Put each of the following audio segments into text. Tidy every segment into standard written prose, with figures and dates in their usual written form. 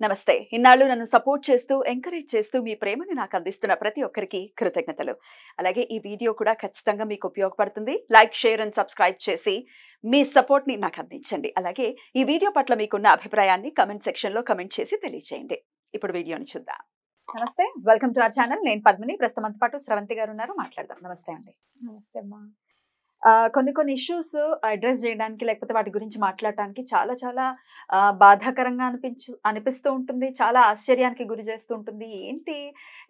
నమస్తే. ఇన్నాళ్ళు నన్ను సపోర్ట్ చేస్తూ, ఎంకరేజ్ చేస్తూ మీ ప్రేమని నాకు అందిస్తున్న ప్రతి ఒక్కరికి కృతజ్ఞతలు. అలాగే ఈ వీడియో కూడా ఖచ్చితంగా మీకు ఉపయోగపడుతుంది. లైక్, షేర్ అండ్ సబ్స్క్రైబ్ చేసి మీ సపోర్ట్‌ని నాకు అందించండి. అలాగే ఈ వీడియో పట్ల మీకున్న అభిప్రాయాన్ని కామెంట్ సెక్షన్‌లో కామెంట్ చేసి తెలియజేయండి. ఇప్పుడు వీడియోని చూద్దాం. నమస్తే. Welcome to our channel. నేను పద్మిని. ప్రస్తుతం మనతో పాటు స్రవంతి గారు ఉన్నారు. మాట్లాడదాం. నమస్తే అండి. నమస్తే అమ్మా. కొన్ని ఇష్యూస్ అడ్రెస్ చేయడానికి లేకపోతే వాటి గురించి మాట్లాడటానికి చాలా బాధాకరంగా అనిపిస్తూ ఉంటుంది. చాలా ఆశ్చర్యానికి గురి చేస్తూ ఉంటుంది. ఏంటి,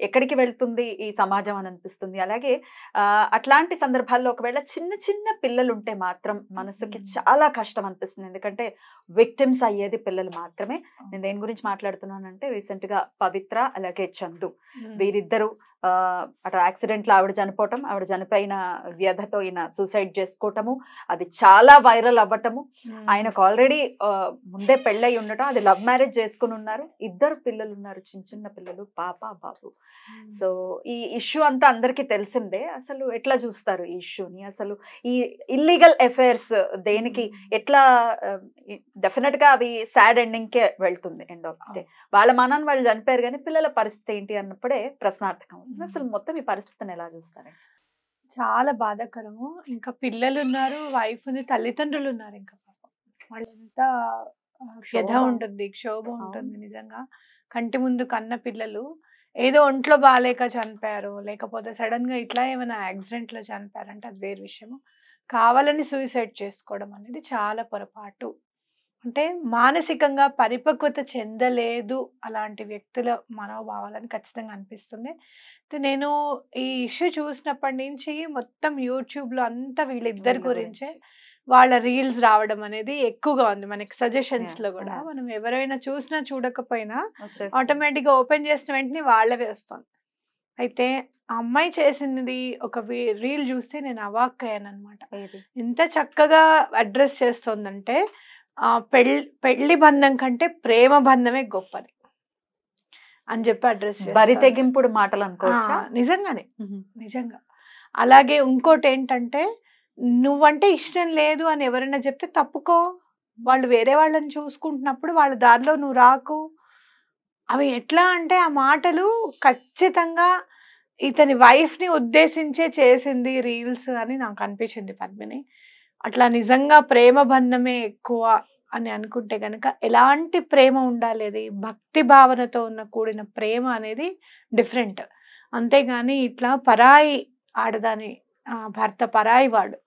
ఎక్కడికి వెళ్తుంది ఈ సమాజం అని అనిపిస్తుంది. అలాగే అట్లాంటి సందర్భాల్లో ఒకవేళ చిన్న పిల్లలు ఉంటే మాత్రం మనసుకి చాలా కష్టం అనిపిస్తుంది. ఎందుకంటే విక్టిమ్స్ అయ్యేది పిల్లలు మాత్రమే. నేను దేని గురించి మాట్లాడుతున్నానంటే రీసెంట్గా పవిత్ర అలాగే చందు వీరిద్దరూ అటు యాక్సిడెంట్లో ఆవిడ చనిపోవటం, ఆవిడ చనిపోయిన వ్యధతో ఈయన సూసైడ్ చేసుకోవటము, అది చాలా వైరల్ అవ్వటము. ఆయనకు ఆల్రెడీ ముందే పెళ్ళై ఉండటం, అది లవ్ మ్యారేజ్ చేసుకుని ఉన్నారు. 2 పిల్లలు ఉన్నారు, చిన్న పిల్లలు, పాప బాబు. సో ఈ ఇష్యూ అంతా అందరికీ తెలిసిందే. అసలు ఎట్లా చూస్తారు ఈ ఇష్యూని? అసలు ఈ ఇల్లీగల్ అఫైర్స్ దేనికి ఎట్లా డెఫినెట్గా అవి సాడ్ ఎండింగ్కే వెళ్తుంది. ఎండ్ ఆఫ్ డే వాళ్ళ మనని వాళ్ళు చనిపోయారు, కానీ పిల్లల పరిస్థితి ఏంటి అన్నప్పుడే ప్రశ్నార్థకం. అసలు మొత్తం ఈ పరిస్థితిని ఎలా చూస్తారండి? చాలా బాధాకరము. ఇంకా పిల్లలు ఉన్నారు, వైఫ్ ఉంది, తల్లిదండ్రులు ఉన్నారు. ఇంకా పాపం వాళ్ళు ఎంత వ్యధ ఉంటుంది, క్షోభ ఉంటుంది. నిజంగా కంటి ముందు కన్న పిల్లలు ఏదో ఒంట్లో బాగాలేక చనిపోయారు, లేకపోతే సడన్ గా ఇట్లా ఏమైనా యాక్సిడెంట్ లో చనిపోయారంటే అది వేరే విషయము. కావాలని సూసైడ్ చేసుకోవడం అనేది చాలా పొరపాటు. అంటే మానసికంగా పరిపక్వత చెందలేదు అలాంటి వ్యక్తుల మనోభావాలని ఖచ్చితంగా అనిపిస్తుంది. అయితే నేను ఈ ఇష్యూ చూసినప్పటి నుంచి మొత్తం యూట్యూబ్లో అంతా వీళ్ళిద్దరి గురించే వాళ్ళ రీల్స్ రావడం అనేది ఎక్కువగా ఉంది. మనకి సజెషన్స్ లో కూడా మనం ఎవరైనా చూసినా చూడకపోయినా ఆటోమేటిక్గా ఓపెన్ చేసిన వెంటనే వాళ్ళవే వస్తుంది. అయితే ఆ అమ్మాయి చేసినది ఒక రీల్ చూస్తే నేను అవాక్కయ్యాను అనమాట. ఎంత చక్కగా అడ్రస్ చేస్తుందంటే పెళ్లి బంధం కంటే ప్రేమ బంధమే గొప్పది అని చెప్పి అడ్రస్ బరి తెగింపుడు మాటలు అనుకోవచ్చా? నిజంగా. అలాగే ఇంకోటి ఏంటంటే, నువ్వంటే ఇష్టం లేదు అని ఎవరైనా చెప్తే తప్పుకో. వాళ్ళు వేరే వాళ్ళని చూసుకుంటున్నప్పుడు వాళ్ళ దారిలో నువ్వు రాకు. అవి ఎట్లా అంటే ఆ మాటలు ఖచ్చితంగా ఇతని వైఫ్ ని ఉద్దేశించే చేసింది రీల్స్ అని నాకు అనిపించింది పద్మిని. అట్లా నిజంగా ప్రేమ బంధమే ఎక్కువ అని అనుకుంటే కనుక ఎలాంటి ప్రేమ ఉండాలి, అది భక్తి భావనతో కూడిన ప్రేమ అనేది డిఫరెంట్. అంతేగాని ఇట్లా పరాయి ఆడదాని భర్త పరాయి వాడు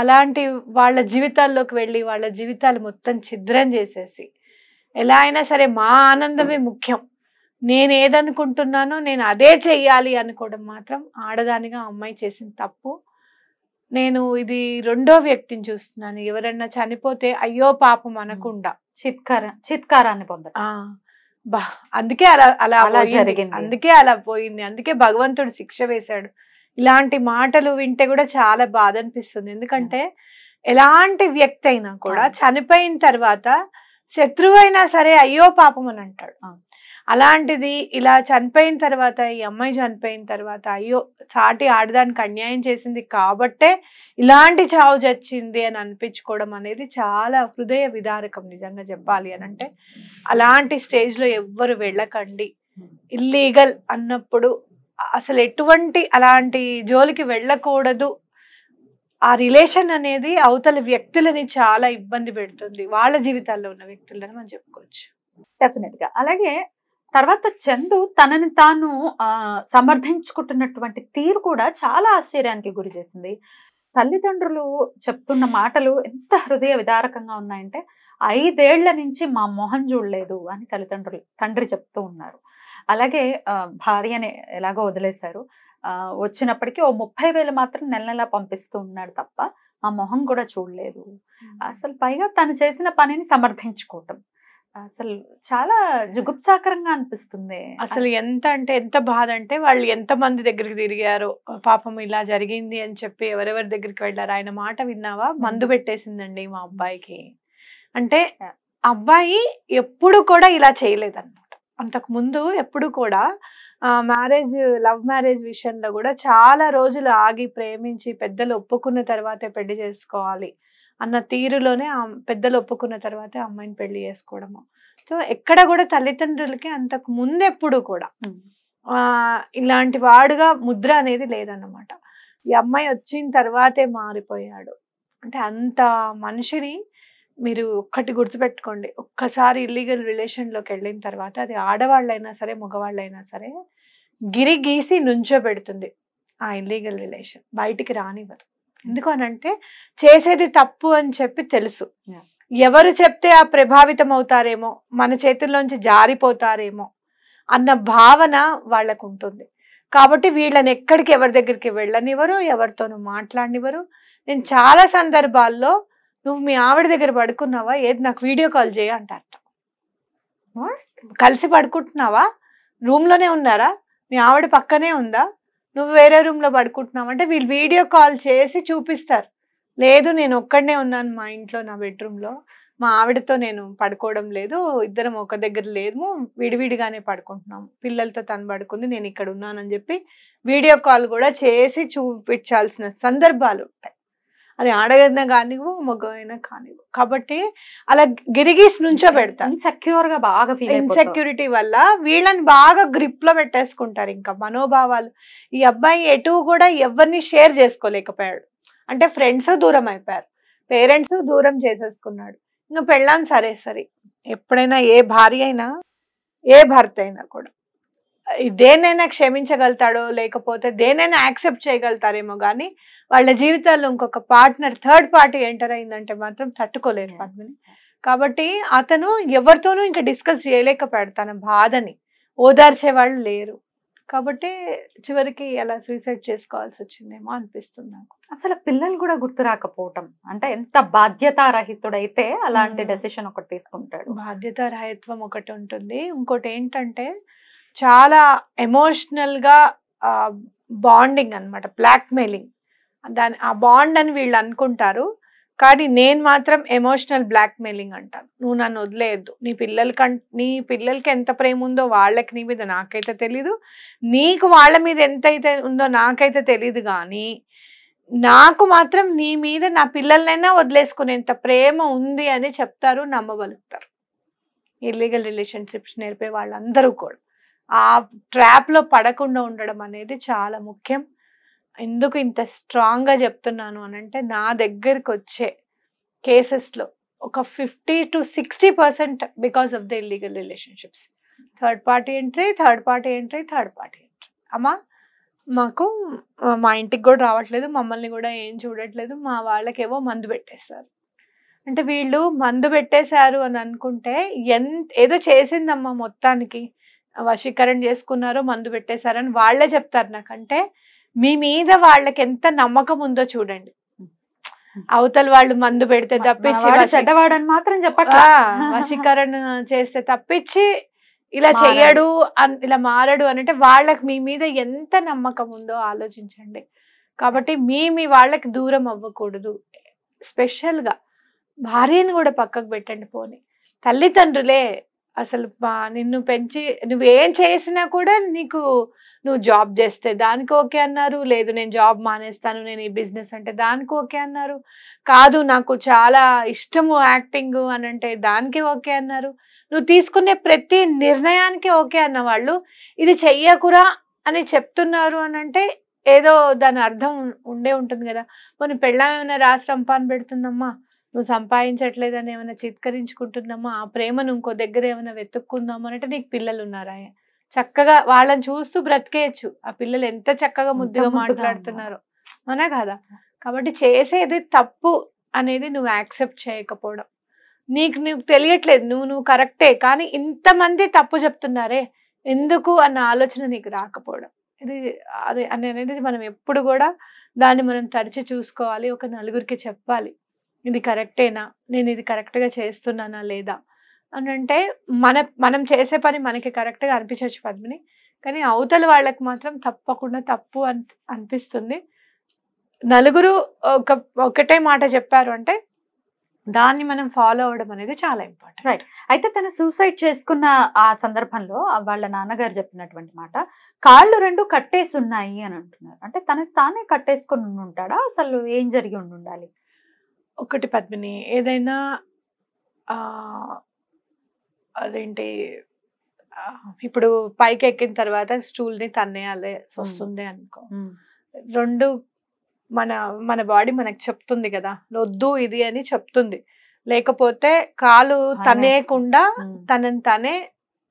అలాంటి వాళ్ళ జీవితాల్లోకి వెళ్ళి వాళ్ళ జీవితాలు మొత్తం ఛిద్రం చేసేసి ఎలా అయినా సరే మా ఆనందమే ముఖ్యం, నేను ఏదనుకుంటున్నానో నేను అదే చెయ్యాలి అనుకోవడం మాత్రం ఆడదానిగా అమ్మాయి చేసిన తప్పు. నేను ఇది రెండో వ్యక్తిని చూస్తున్నాను. ఎవరన్నా చనిపోతే అయ్యో పాపం అనకుండా చిత్కారాన్ని పొందడం. అందుకే అలా జరిగింది, అందుకే అలా పోయింది, అందుకే భగవంతుడు శిక్ష వేశాడు. ఇలాంటి మాటలు వింటే కూడా చాలా బాధ అనిపిస్తుంది. ఎందుకంటే ఎలాంటి వ్యక్తి అయినా కూడా చనిపోయిన తర్వాత శత్రువైనా సరే అయ్యో పాపం అని అంటాడు. అలాంటిది ఇలా చనిపోయిన తర్వాత, ఈ అమ్మాయి చనిపోయిన తర్వాత అయ్యో సాటి ఆడదానికి అన్యాయం చేసింది కాబట్టే ఇలాంటి చావు చచ్చింది అని అనిపించుకోవడం అనేది చాలా హృదయ విదారకం నిజంగా చెప్పాలి అని అంటే. అలాంటి స్టేజ్లో ఎవ్వరు వెళ్ళకండి. ఇల్లీగల్ అన్నప్పుడు అసలు ఎటువంటి అలాంటి జోలికి వెళ్ళకూడదు. ఆ రిలేషన్ అనేది అవతల వ్యక్తులని చాలా ఇబ్బంది పెడుతుంది, వాళ్ళ జీవితాల్లో ఉన్న వ్యక్తులని మనం చెప్పుకోవచ్చు. డెఫినెట్గా. అలాగే తర్వాత చందు తనని తాను సమర్థించుకుంటున్నటువంటి తీరు కూడా చాలా ఆశ్చర్యానికి గురి చేసింది. తల్లిదండ్రులు చెప్తున్న మాటలు ఎంత హృదయ విదారకంగా ఉన్నాయంటే, 5 ఏళ్ల నుంచి మా మొహం చూడలేదు అని తండ్రి చెప్తూ ఉన్నారు. అలాగే భార్యని ఎలాగో వదిలేశారు, వచ్చినప్పటికీ ఓ 30,000 మాత్రం నెల పంపిస్తూ ఉన్నాడు తప్ప మా మొహం కూడా చూడలేదు. అసలు పైగా తను చేసిన పనిని సమర్థించుకోవటం అసలు చాలా జుగుప్సాకరంగా అనిపిస్తుంది. అసలు ఎంత అంటే ఎంత బాధ అంటే, వాళ్ళు ఎంత మంది దగ్గరికి తిరిగారో పాపం ఇలా జరిగింది అని చెప్పి ఎవరెవరి దగ్గరికి వెళ్ళారు. ఆయన మాట విన్నావా, మందు పెట్టేసిందండి మా అబ్బాయికి అంటే. అబ్బాయి ఎప్పుడు కూడా ఇలా చేయలేదన్నమాట. అంతకు ముందు ఎప్పుడు కూడా లవ్ మ్యారేజ్ విషయంలో కూడా చాలా రోజులు ఆగి ప్రేమించి పెద్దలు ఒప్పుకున్న తర్వాతే పెళ్లి చేసుకోవాలి అన్న తీరులోనే పెద్దలు ఒప్పుకున్న తర్వాతే అమ్మాయిని పెళ్లి చేసుకోవడము. సో ఎక్కడ కూడా తల్లిదండ్రులకి అంతకు ముందెప్పుడు కూడా ఇలాంటి వాడుగా ముద్ర అనేది లేదన్నమాట. ఈ అమ్మాయి వచ్చిన తర్వాతే మారిపోయాడు అంటే అంత మనిషిని మీరు ఒక్కటి గుర్తుపెట్టుకోండి. ఒక్కసారి ఇల్లీగల్ రిలేషన్లోకి వెళ్ళిన తర్వాత అది ఆడవాళ్ళైనా సరే మగవాళ్ళైనా సరే గిరి గీసి నుంచోబెడుతుంది ఆ ఇల్లీగల్ రిలేషన్, బయటికి రానివ్వదు. ఎందుకు అనంటే చేసేది తప్పు అని చెప్పి తెలుసు. ఎవరు చెప్తే ఆ ప్రభావితం అవుతారేమో, మన చేతుల్లోంచి జారిపోతారేమో అన్న భావన వాళ్ళకు ఉంటుంది. కాబట్టి వీళ్ళని ఎక్కడికి ఎవరి దగ్గరికి వెళ్ళనివ్వరు, ఎవరితోనూ మాట్లాడనివ్వరు. నేను చాలా సందర్భాల్లో నువ్వు మీ ఆవిడ దగ్గర పడుకున్నావా, ఏది నాకు వీడియో కాల్ చేయ అంటారట. కలిసి పడుకుంటున్నావా, రూమ్లోనే ఉన్నారా, మీ ఆవిడ పక్కనే ఉందా, నువ్వు వేరే రూమ్లో పడుకుంటున్నావు అంటే వీళ్ళు వీడియో కాల్ చేసి చూపిస్తారు. లేదు నేను ఒక్కడనే ఉన్నాను మా ఇంట్లో నా బెడ్రూమ్లో, మా ఆవిడతో నేను పడుకోవడం లేదు, ఇద్దరం ఒక దగ్గర లేదు, విడివిడిగానే పడుకుంటున్నాము, పిల్లలతో తను పడుకుంది, నేను ఇక్కడ ఉన్నానని చెప్పి వీడియో కాల్ కూడా చేసి చూపించాల్సిన సందర్భాలు ఉంటాయి. అది ఆడగైనా కానివ్వు మగైనా కానివ్వు. కాబట్టి అలా గిరిగీసి నుంచో పెడతారు. ఇన్సెక్యూరిటీ వల్ల వీళ్ళని బాగా గ్రిప్ లో పెట్టేసుకుంటారు. ఇంకా మనోభావాలు, ఈ అబ్బాయి ఎటు కూడా ఎవరిని షేర్ చేసుకోలేకపోయాడు. అంటే ఫ్రెండ్స్ దూరం అయిపోయారు, పేరెంట్స్ దూరం చేసేసుకున్నాడు. ఇంకా పెళ్ళాం సరే సరే, ఎప్పుడైనా ఏ భార్య అయినా ఏ భర్త అయినా కూడా దేనైనా క్షమించగలుగుతాడో లేకపోతే దేనైనా యాక్సెప్ట్ చేయగలుగుతారేమో కానీ వాళ్ళ జీవితాల్లో ఇంకొక పార్ట్నర్ థర్డ్ పార్టీ ఎంటర్ అయిందంటే మాత్రం తట్టుకోలేరు పద్మిని. కాబట్టి అతను ఎవరితోనూ ఇంకా డిస్కస్ చేయలేకపోయాడు తన బాధని, ఓదార్చే వాళ్ళు లేరు. కాబట్టి చివరికి అలా సూసైడ్ చేసుకోవాల్సి వచ్చిందేమో అనిపిస్తుంది నాకు. అసలు పిల్లలు కూడా గుర్తు రాకపోవటం అంటే ఎంత బాధ్యతారహితుడైతే అలాంటి డెసిషన్ ఒకటి తీసుకుంటాడు. బాధ్యతారహిత్వం ఒకటి ఉంటుంది. ఇంకోటి ఏంటంటే చాలా ఎమోషనల్ గా బాండింగ్ అన్నమాట, బ్లాక్మెయిలింగ్. దాని ఆ బాండ్ అని వీళ్ళు అనుకుంటారు, కానీ నేను మాత్రం ఎమోషనల్ బ్లాక్మెయిలింగ్ అంటాను. నువ్వు నన్ను వదిలేయద్దు, నీ పిల్లలకి ఎంత ప్రేమ ఉందో వాళ్ళకి నీ మీద నాకైతే తెలీదు, నీకు వాళ్ళ మీద ఎంతైతే ఉందో నాకైతే తెలీదు, కానీ నాకు మాత్రం నీ మీద నా పిల్లలనైనా వదిలేసుకునేంత ప్రేమ ఉంది అని చెప్తారు, నమ్మగలుగుతారు. ఇల్లీగల్ రిలేషన్షిప్స్ నేర్పే వాళ్ళందరూ కూడా ఆ ట్రాప్లో పడకుండా ఉండడం అనేది చాలా ముఖ్యం. ఎందుకు ఇంత స్ట్రాంగ్గా చెప్తున్నాను అని అంటే నా దగ్గరికి వచ్చే కేసెస్లో ఒక 50 to 60% because of the illegal relationships. Third party entry. అమ్మా మాకు మా ఇంటికి కూడా రావట్లేదు, మమ్మల్ని కూడా ఏం చూడట్లేదు, మా వాళ్ళకేవో మందు పెట్టేస్తారు. అంటే వీళ్ళు మందు పెట్టేశారు అని అనుకుంటే ఏదో చేసిందమ్మా, మొత్తానికి వశీకరణ చేసుకున్నారో మందు పెట్టేశారని వాళ్ళే చెప్తారు నాకంటే. మీ మీద వాళ్ళకి ఎంత నమ్మకం ఉందో చూడండి. అవతల వాళ్ళు మందు పెడితే తప్పించి చెడ్డవాడని మాత్రం చెప్పట్లా, వశీకరణ చేస్తే తప్పించి ఇలా చెయ్యడు ఇలా మారడు అంటే వాళ్ళకి మీ మీద ఎంత నమ్మకం ఉందో ఆలోచించండి. కాబట్టి మీ వాళ్ళకి దూరం అవ్వకూడదు. స్పెషల్గా భార్యను కూడా పక్కకు పెట్టండి. పోనీ తల్లిదండ్రులే అసలు నిన్ను పెంచి నువ్వేం చేసినా కూడా నువ్వు జాబ్ చేస్తే దానికి ఓకే అన్నారు, లేదు నేను జాబ్ మానేస్తాను, నేను ఈ బిజినెస్ అంటే దానికి ఓకే అన్నారు, కాదు నాకు చాలా ఇష్టము యాక్టింగ్ అని అంటే దానికి ఓకే అన్నారు. నువ్వు తీసుకునే ప్రతి నిర్ణయానికి ఓకే అన్న వాళ్ళు ఇది చెయ్యకురా అని చెప్తున్నారు అని అంటే ఏదో దాని అర్థం ఉండే ఉంటుంది కదా. కొన్ని పెళ్ళాం ఏమైనా రాసి రంపాన్ని పెడుతుందమ్మా, నువ్వు సంపాదించట్లేదని ఏమైనా చిత్కరించుకుంటుందమ్మా, ఆ ప్రేమను ఇంకో దగ్గర ఏమైనా వెతుక్కుందామా అంటే నీకు పిల్లలు ఉన్నారా, చక్కగా వాళ్ళని చూస్తూ బ్రతికేయచ్చు. ఆ పిల్లలు ఎంత చక్కగా ముద్దుగా మాట్లాడుతున్నారో అవునా కదా. కాబట్టి చేసేది తప్పు అనేది నువ్వు యాక్సెప్ట్ చేయకపోవడం, నీకు తెలియట్లేదు, నువ్వు కరెక్టే కానీ ఇంతమంది తప్పు చెప్తున్నారే ఎందుకు అన్న ఆలోచన నీకు రాకపోవడం, అది అనేది మనం ఎప్పుడు కూడా దాన్ని మనం తరిచి చూసుకోవాలి. ఒక నలుగురికి చెప్పాలి, ఇది కరెక్టేనా, నేను ఇది కరెక్ట్గా చేస్తున్నానా లేదా అని. అంటే మనం చేసే పని మనకి కరెక్ట్గా అనిపించవచ్చు పద్మిని, కానీ అవతల వాళ్ళకి మాత్రం తప్పకుండా తప్పు అనిపిస్తుంది. నలుగురు ఒకటే మాట చెప్పారు అంటే దాన్ని మనం ఫాలో అవడం అనేది చాలా ఇంపార్టెంట్. రైట్. అయితే తను సూసైడ్ చేసుకున్న ఆ సందర్భంలో వాళ్ళ నాన్నగారు చెప్పినటువంటి మాట, కాళ్ళు 2 కట్టేసి ఉన్నాయి అని అంటున్నారు. అంటే తనకు తానే కట్టేసుకుని ఉంటాడా, అసలు ఏం జరిగి ఉండాలి? ఒకటి పద్మిని, ఏదైనా ఆ అదేంటి ఇప్పుడు పైకి ఎక్కిన తర్వాత స్టూల్ ని తన్నేయాలి వస్తుంది అనుకో, రెండు మన మన బాడీ మనకు చెప్తుంది కదా వద్దు ఇది అని చెప్తుంది, లేకపోతే కాలు తనేయకుండా తనని తనే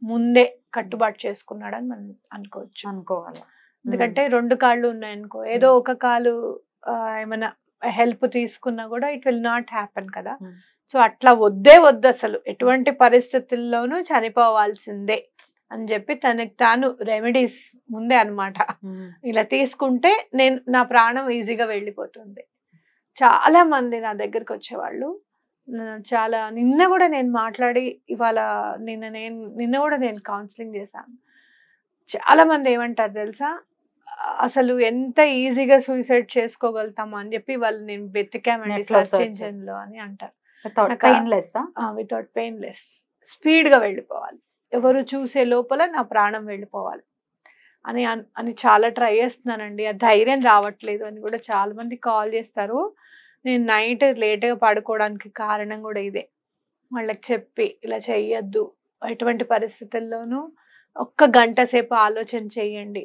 ముందే కట్టుబాటు చేసుకున్నాడని మనం అనుకోవాలి. ఎందుకంటే రెండు కాళ్ళు ఉన్నాయనుకో, ఏదో ఒక కాలు ఏమైనా హెల్ప్ తీసుకున్నా కూడా ఇట్ విల్ నాట్ హ్యాపెన్ కదా. సో అట్లా వద్దు అసలు ఎటువంటి పరిస్థితుల్లోనూ చనిపోవాల్సిందే అని చెప్పి తనకి తాను రెమెడీస్ ముందే అన్నమాట. ఇలా తీసుకుంటే నా ప్రాణం ఈజీగా వెళ్ళిపోతుంది. చాలా మంది నా దగ్గరికి వచ్చేవాళ్ళు, చాలా నిన్న కూడా నేను మాట్లాడి ఇవాళ నిన్న కూడా నేను కౌన్సిలింగ్ చేశాను. చాలా మంది ఏమంటారు తెలుసా, అసలు ఎంత ఈజీగా సూసైడ్ చేసుకోగలుగుతాము అని చెప్పి వాళ్ళు నేను వెతికామండి సర్చ్ ఇంజిన్ లో అని అంటారు. వితౌట్ పెయిన్లెస్ స్పీడ్ గా వెళ్ళిపోవాలి, ఎవరు చూసే లోపల నా ప్రాణం వెళ్ళిపోవాలి అని చాలా ట్రై చేస్తున్నానండి. ఆ ధైర్యం రావట్లేదు అని కూడా చాలా మంది కాల్ చేస్తారు. నేను నైట్ లేట్గా పడుకోవడానికి కారణం కూడా ఇదే. వాళ్ళకి చెప్పి ఇలా చెయ్యొద్దు, ఎటువంటి పరిస్థితుల్లోనూ ఒక్క గంట సేపు ఆలోచన చెయ్యండి.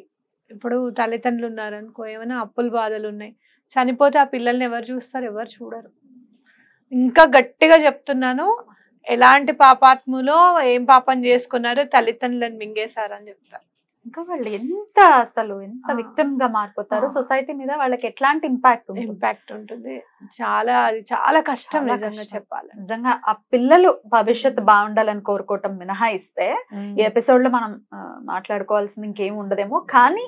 ఇప్పుడు తల్లిదండ్రులు ఉన్నారనుకో, ఏమైనా అప్పుల బాధలు ఉన్నాయి, చనిపోతే ఆ పిల్లల్ని ఎవరు చూస్తారు? ఎవరు చూడరు. ఇంకా గట్టిగా చెప్తున్నాను, ఎలాంటి పాపాత్ములో ఏం పాపం చేసుకున్నారో తల్లిదండ్రులను మింగేశారని చెప్తారు. ఇంకా వాళ్ళు అసలు ఎంత విక్టిమ్ గా మారిపోతారు, సొసైటీ మీద వాళ్ళకి ఎట్లాంటి ఇంపాక్ట్ ఉంటుంది. అది చాలా కష్టం నిజంగా చెప్పాలి. నిజంగా ఆ పిల్లలు భవిష్యత్తు బాగుండాలని కోరుకోవటం మినహాయిస్తే ఈ ఎపిసోడ్ లో మనం మాట్లాడుకోవాల్సింది ఇంకేం ఉండదేమో. కానీ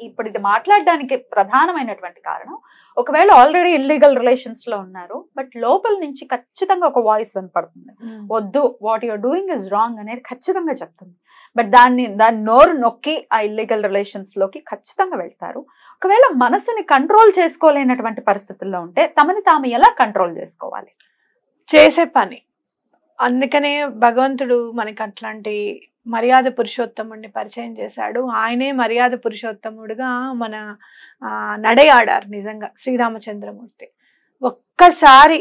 ఇప్పుడు ఇది మాట్లాడడానికి ప్రధానమైనటువంటి కారణం, ఒకవేళ ఆల్రెడీ ఇల్లీగల్ రిలేషన్స్ లో ఉన్నారు, బట్ లోపల నుంచి ఖచ్చితంగా ఒక వాయిస్ వినపడుతుంది, వద్దు, what your doing is wrong అనేది ఖచ్చితంగా చెప్తుంది. బట్ దాన్ని నోరు నొక్కి ఆ ఇల్లీగల్ రిలేషన్స్ లోకి ఖచ్చితంగా వెళ్తారు. ఒకవేళ మనసుని కంట్రోల్ చేసుకోలేనటువంటి పరిస్థితుల్లో ఉంటే తమని తాము ఎలా కంట్రోల్ చేసుకోవాలి? చేసే పని. అందుకనే భగవంతుడు మనకి అట్లాంటి మర్యాద పురుషోత్తముడిని పరిచయం చేశాడు. ఆయనే మర్యాద పురుషోత్తముడుగా మన నడయాడారు నిజంగా శ్రీరామచంద్రమూర్తి. ఒక్కసారి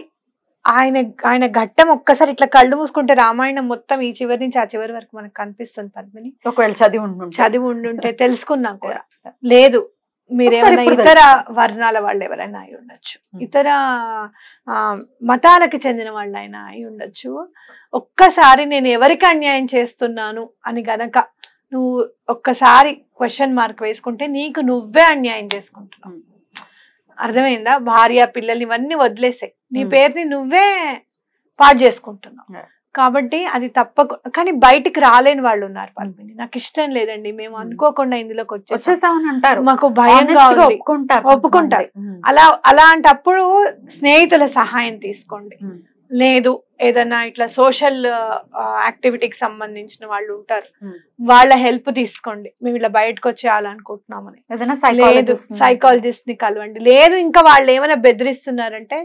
ఆయన ఘట్టం ఒక్కసారి ఇట్లా కళ్ళు మూసుకుంటే రామాయణం మొత్తం ఈ చివరి నుంచి ఆ చివరి వరకు మనకు కనిపిస్తుంది పద్మిని. ఒకవేళ చదివి ఉండుంటే తెలుసుకున్నాం కూడా. లేదు, మీరేమైనా ఇతర వర్ణాల వాళ్ళు ఎవరైనా అయి ఉండొచ్చు, ఇతర మతాలకు చెందిన వాళ్ళైనా అయి ఉండొచ్చు. ఒక్కసారి నేను ఎవరికి అన్యాయం చేస్తున్నాను అని గనక నువ్వు ఒక్కసారి క్వశ్చన్ మార్క్ వేసుకుంటే నీకు నువ్వే అన్యాయం చేసుకుంటున్నావు. అర్థమైందా? భార్య పిల్లలు ఇవన్నీ వదిలేసాయి, నీ పేరుని నువ్వే పాడు చేసుకుంటున్నావు. కాబట్టి అది కానీ బయటికి రాలేని వాళ్ళు ఉన్నారు పద్మిని. నాకు ఇష్టం లేదండి, మేము అనుకోకుండా ఇందులోకి వచ్చేసామని అంటారు, మాకు భయంగా ఒప్పుకుంటారు. అలాంటప్పుడు స్నేహితుల సహాయం తీసుకోండి. లేదు, ఏదైనా ఇట్లా సోషల్ యాక్టివిటీకి సంబంధించిన వాళ్ళు ఉంటారు, వాళ్ళ హెల్ప్ తీసుకోండి. మేము ఇలా బయటకు వచ్చేయాలనుకుంటున్నామని. లేదు, సైకాలజిస్ట్ ని కలవండి. లేదు, ఇంకా వాళ్ళు ఏమైనా బెదిరిస్తున్నారంటే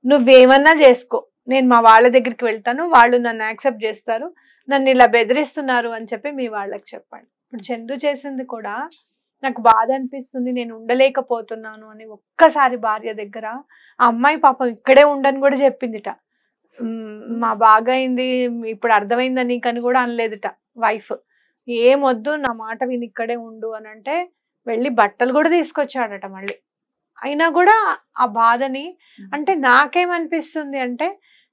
నువ్వేమన్నా చేసుకో, నేను మా వాళ్ళ దగ్గరికి వెళ్తాను, వాళ్ళు నన్ను యాక్సెప్ట్ చేస్తారు, నన్ను ఇలా బెదిరిస్తున్నారు అని చెప్పి మీ వాళ్ళకి చెప్పండి. ఇప్పుడు చందు చేసింది కూడా నాకు బాధ అనిపిస్తుంది, నేను ఉండలేకపోతున్నాను అని ఒక్కసారి భార్య దగ్గర. ఆ అమ్మాయి పాపం ఇక్కడే ఉండని కూడా చెప్పిందిట, మా బాగైంది ఇప్పుడు అర్థమైందా నీకని కూడా అనలేదుట వైఫ్. ఏమొద్దు, నా మాట విని ఇక్కడే ఉండు అని అంటే వెళ్ళి బట్టలు కూడా తీసుకొచ్చాడట మళ్ళీ. అయినా కూడా ఆ బాధని, అంటే నాకేమనిపిస్తుంది అంటే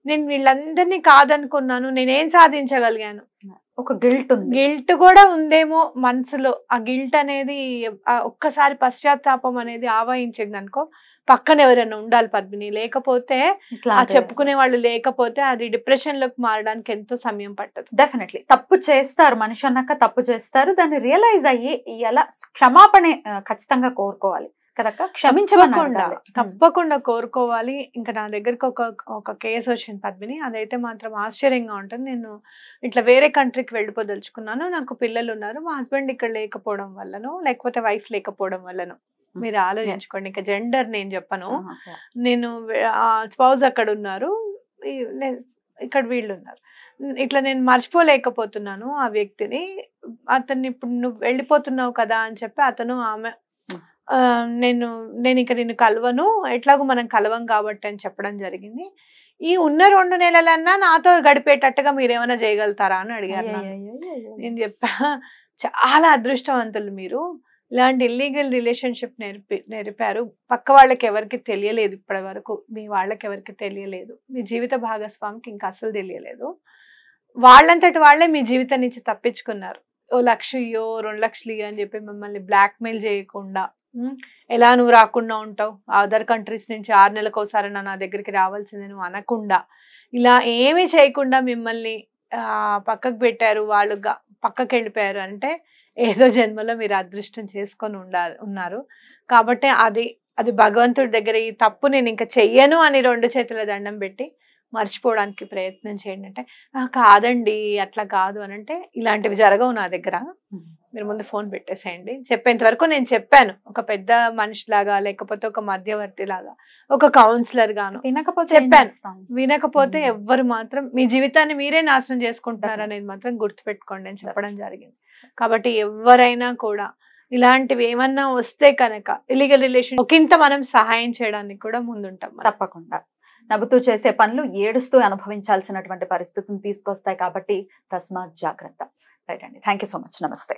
నేను వీళ్ళందరినీ కాదనుకున్నాను, నేనేం సాధించగలిగాను, ఒక గిల్ట్ కూడా ఉందేమో మనసులో. ఆ గిల్ట్ అనేది ఒక్కసారి పశ్చాత్తాపం అనేది ఆవహించింది అనుకో, పక్కన ఎవరైనా ఉండాలి పద్మిని. లేకపోతే చెప్పుకునే వాళ్ళు లేకపోతే అది డిప్రెషన్ లోకి మారడానికి ఎంతో సమయం పట్టదు. డెఫినెట్లీ తప్పు చేస్తారు, మనిషి అన్నాక తప్పు చేస్తారు, దాన్ని రియలైజ్ అయ్యి ఎలా క్షమాపణ ఖచ్చితంగా కోరుకోవాలి కదక్క, తప్పకుండా కోరుకోవాలి. ఇంకా నా దగ్గరకు ఒక కేసు వచ్చింది పద్మిని, అదైతే మాత్రం ఆశ్చర్యంగా ఉంటుంది. నేను ఇట్లా వేరే కంట్రీకి వెళ్ళిపోదలుచుకున్నాను, నాకు పిల్లలు ఉన్నారు, మా హస్బెండ్ ఇక్కడ లేకపోవడం వల్లనో లేకపోతే వైఫ్ లేకపోవడం వల్లనో, మీరు ఆలోచించుకోండి. ఇంకా జెండర్ నేను చెప్పను. నేను స్పౌజ్ అక్కడ ఉన్నారు, ఇక్కడ వీళ్ళు ఉన్నారు. ఇట్లా నేను మర్చిపోలేకపోతున్నాను ఆ వ్యక్తిని. అతన్ని ఇప్పుడు నువ్వు వెళ్ళిపోతున్నావు కదా అని చెప్పి అతను ఆమె నేను నేను ఇక నిన్ను కలవను, ఎట్లాగో మనం కలవం కాబట్టి అని చెప్పడం జరిగింది. ఈ ఉన్న 2 నెలలన్నా నాతో గడిపేటట్టుగా మీరేమైనా చేయగలుగుతారా అని అడిగారు నన్ను. అయ్యయ్యయ్యయ్యయ్యో! నేను చెప్పా, చాలా అదృష్టవంతులు మీరు. ఇలాంటి ఇల్లీగల్ రిలేషన్‌షిప్ నెరిపారు. పక్క వాళ్ళకి ఎవరికీ తెలియలేదు ఇప్పటి వరకు. మీ వాళ్ళకి ఎవరికీ తెలియలేదు. మీ జీవిత భాగస్వామికి ఇంకా అసలు తెలియలేదు. వాళ్ళంతట వాళ్ళే మీ జీవితం నుంచి తప్పించుకున్నారు. ఓ 1,00,000 ఇయ్యో, 2,00,000 ఇయ్యో అని చెప్పి మిమ్మల్ని బ్లాక్‌మెయిల్ చేయకుండా, ఎలా నువ్వు రాకుండా ఉంటావు? అదర్ కంట్రీస్ నుంచి 6 నెలలకోసారైనా నా దగ్గరికి రావాల్సిందే నువ్వు అనకుండా, ఇలా ఏమీ చేయకుండా మిమ్మల్ని పక్కకు పెట్టారు. వాళ్ళు పక్కకెళ్ళిపోయారు అంటే ఏదో జన్మలో మీరు అదృష్టం చేసుకొని ఉన్నారు. కాబట్టి అది భగవంతుడి దగ్గర ఈ తప్పు నేను ఇంక చెయ్యను అని 2 చేతుల దండం పెట్టి మర్చిపోవడానికి ప్రయత్నం చేయండి అంటే, కాదండి అట్లా కాదు అనంటే, ఇలాంటివి జరగవు నా దగ్గర. మీరు ముందు ఫోన్ పెట్టేసేయండి. చెప్పేంత వరకు నేను చెప్పాను. ఒక పెద్ద మనిషిలాగా, లేకపోతే ఒక మధ్యవర్తి లాగా, ఒక కౌన్సిలర్ గాను వినకపోతే ఏం చెప్పాను. చేస్తాం? వినకపోతే ఎవ్వరు మాత్రం మీ జీవితాన్ని మీరే నాశనం చేసుకుంటున్నారు అనేది మాత్రం గుర్తుపెట్టుకోండి అని చెప్పడం జరిగింది. కాబట్టి ఎవరైనా కూడా ఇలాంటివి ఏమన్నా వస్తే కనుక ఇల్లీగల్ రిలేషన్ ఒకంత మనం సహాయం చేయడానికి కూడా ముందుంటాం. తప్పకుండా. నవ్వుతూ చేసే పనులు ఏడుస్తూ అనుభవించాల్సినటువంటి పరిస్థితిని తీసుకొస్తాయి కాబట్టి తస్మాత్ జాగ్రత్త. రైట్ అండి. Thank you so much. నమస్తే.